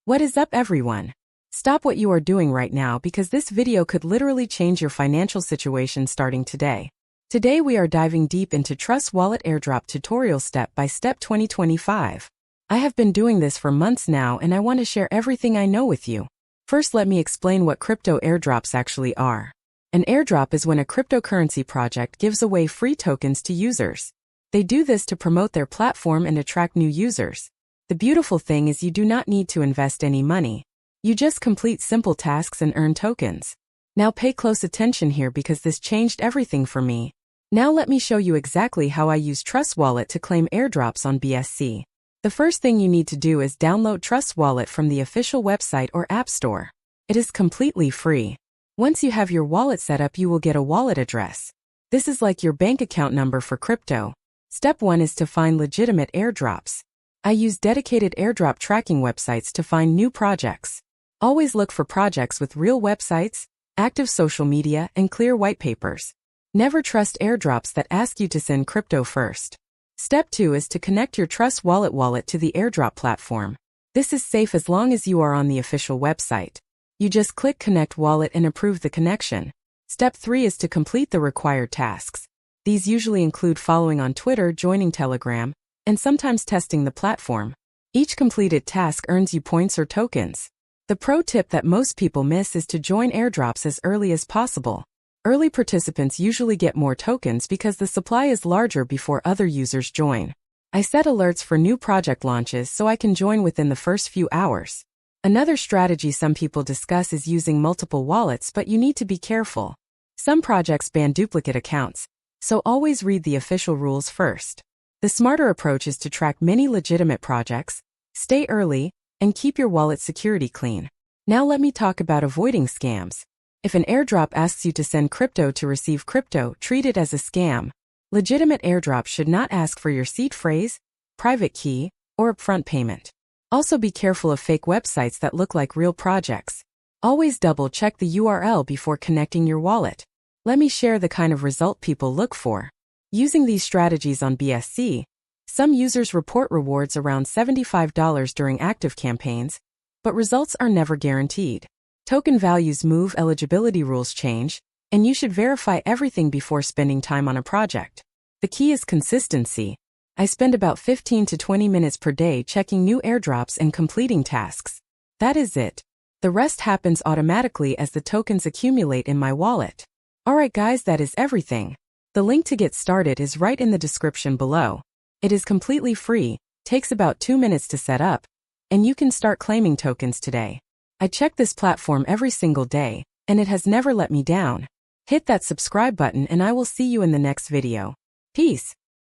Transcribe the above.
What is up, everyone? Stop what you are doing right now because this video could literally change your financial situation starting today. Today we are diving deep into Trust Wallet Airdrop tutorial step-by-step 2025. I have been doing this for months now and I want to share everything I know with you. First, let me explain what crypto airdrops actually are. An airdrop is when a cryptocurrency project gives away free tokens to users. They do this to promote their platform and attract new users. The beautiful thing is you do not need to invest any money. You just complete simple tasks and earn tokens. Now pay close attention here because this changed everything for me. Now let me show you exactly how I use Trust Wallet to claim airdrops on BSC. The first thing you need to do is download Trust Wallet from the official website or app store. It is completely free. Once you have your wallet set up, you will get a wallet address. This is like your bank account number for crypto. Step 1 is to find legitimate airdrops. I use dedicated airdrop tracking websites to find new projects. Always look for projects with real websites, active social media, and clear white papers. Never trust airdrops that ask you to send crypto first. Step 2 is to connect your Trust Wallet to the airdrop platform. This is safe as long as you are on the official website. You just click Connect Wallet and approve the connection. Step 3 is to complete the required tasks. These usually include following on Twitter, joining Telegram, and sometimes testing the platform. Each completed task earns you points or tokens. The pro tip that most people miss is to join airdrops as early as possible. Early participants usually get more tokens because the supply is larger before other users join. I set alerts for new project launches so I can join within the first few hours. Another strategy some people discuss is using multiple wallets, but you need to be careful. Some projects ban duplicate accounts, so always read the official rules first. The smarter approach is to track many legitimate projects, stay early, and keep your wallet security clean. Now let me talk about avoiding scams. If an airdrop asks you to send crypto to receive crypto, treat it as a scam. Legitimate airdrops should not ask for your seed phrase, private key, or upfront payment. Also be careful of fake websites that look like real projects. Always double-check the URL before connecting your wallet. Let me share the kind of result people look for. Using these strategies on BSC, some users report rewards around $75 during active campaigns, but results are never guaranteed. Token values move, eligibility rules change, and you should verify everything before spending time on a project. The key is consistency. I spend about 15 to 20 minutes per day checking new airdrops and completing tasks. That is it. The rest happens automatically as the tokens accumulate in my wallet. Alright guys, that is everything. The link to get started is right in the description below. It is completely free, takes about 2 minutes to set up, and you can start claiming tokens today. I check this platform every single day, and it has never let me down. Hit that subscribe button and I will see you in the next video. Peace.